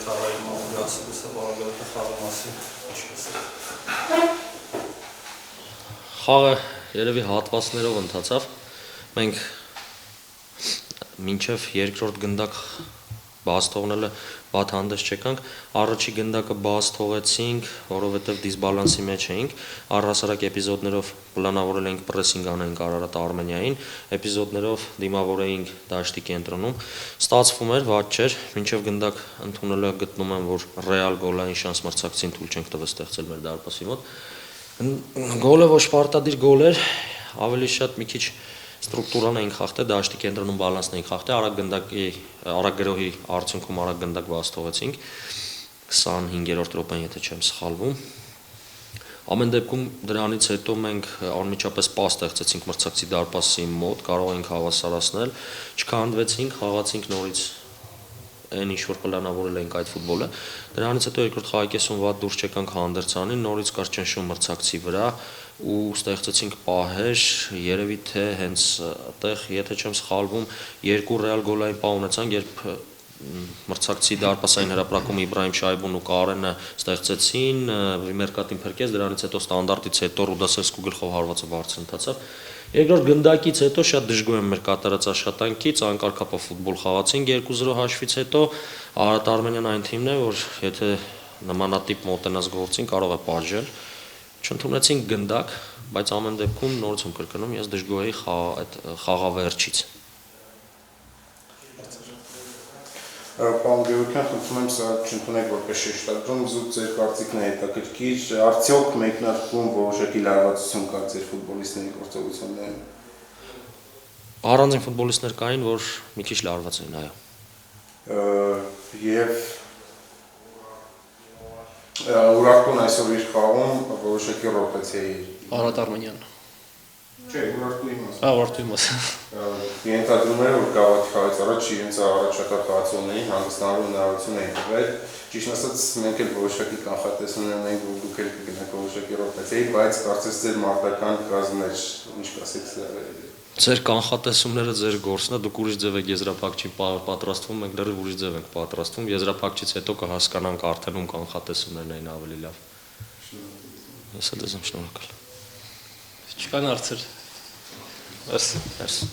խաղային մամուլացիլիսը բարագայթը խաղի մասին ինչպես է։ Խաղը երևի հատվածներով ընթացավ, մենք մինչև երկրորդ գնդակ բաց թողնելը վատ հանդես չեկանք, առաջի գնդակը բաց թողեցինք, որովհետև դիսբալանսի մեջ էինք, առհասարակ էպիզոդներով պլանավորել էինք պրեսինգ անենք Արարատ Արմենիային, էպիզոդներով դիմավորեինք դաշտի կենտրոնում, ստացվում էր, վատ չէր, մինչև գնդակ ընդունելը գտնում եմ, որ ռեալ գոլային շանս մրցակցին թույլ չենք տվել ստեղծել մեր դարպասի մոտ։ Գոլը ոչ պարտադիր գոլ էր, ավելի շատ մի քիչ ստրուկտուրան էինք խախտել, դաշտի կենտրոնում բալանսն էինք խախտել, արագ գրոհի արդյունքում արագ գնդակ բաց թողեցինք, 25-րդ րոպեն, եթե չեմ սխալվում։ Ամեն դեպքում դրանից հետո մենք անմիջապես պաս ստեղծեցինք մրցակցի դարպասի մոտ, կարող էինք հավասարացնել, չքանդվեցինք, խաղացինք նորից այն ինչ որ պլանավորել էինք այդ ֆուտբոլը։ Դրանից հետո երկրորդ խաղի կեսում վատ դուրս չեկանք հանդերձանին, նորից կար ճնշում մրցակցի վրա ու ստեղծեցինք պահեր, երևի թե հենց այդտեղ, եթե չեմ սխալվում, երկու ռեալ գոլային պահ ունեցանք, երբ մրցակցի դարպասային հրապարակում Իբրահիմ Շայբուն ու Կարենը ստեղծեցին, Մերկատին փրկեց, դրանից հետո ստանդարտից հետո Ռուդասևսկու գլխով հարվածը բարձր ընթացավ։ Երկրորդ գնդակից հետո շատ դժգոհ եմ մեր կատարած աշխատանքից, անկարգապահ ֆուտբոլ խաղացինք 2-0 հաշվից հետո, Արարատ Արմենիան այն թիմն է, որ եթե նմանատիպ մոտենաս գործին կարող է պատժել, չընդունեցինք գնդակ, բայց ամեն դեպքում նորից եմ կրկնում, ես դժգոհ էի այդ խաղավերջից։ Պարոն Գևորգյան, խնդրում եմ սա չընդունեք որպես շեշտադրում, զուտ ձեր կարծիքն է հետաքրքիր, արդյոք մեկնարկում որոշակի լարվածություն կար ձեր ֆուտբոլիստների գործողություններում։ Առանձին ֆուտբոլիստներ կային, որ մի քիչ լարված էին, այո։ Եվ Ուրարտուն այսօր իր խաղում որոշակի ռոտացիայի։ Արարատ Արմենյան։ Չէ, Ուրարտուի մասը։ Ուրարտուի մասը։ Ենթադրում էր, որ Գավաթի խաղից առաջ իրենց առաջատար խաղացողներին հանգստանալու հնարավորություն էին տվել։ Ճիշտ ասած, մենք էլ որոշակի կանխատեսում ունենք, որ դուք էլ կգնաք որոշակի ռոտացիայի, բայց կարծես ձեր մարտական կազմն էր, ինչ կասեք սրա։ Ձեր կանխատեսումները ձեր գործն է, դուք ուրիշ ձև եք եզրափակչին պատրաստվում, մենք դեռ ուրիշ ձև ենք պատրաստվում, եզրափակչից հետո կհասկանանք արդեն ում կանխատեսումներն էին ավելի լավ։ Ես էլ եմ շնորհակալ։ Չկան հարցեր։ Merci.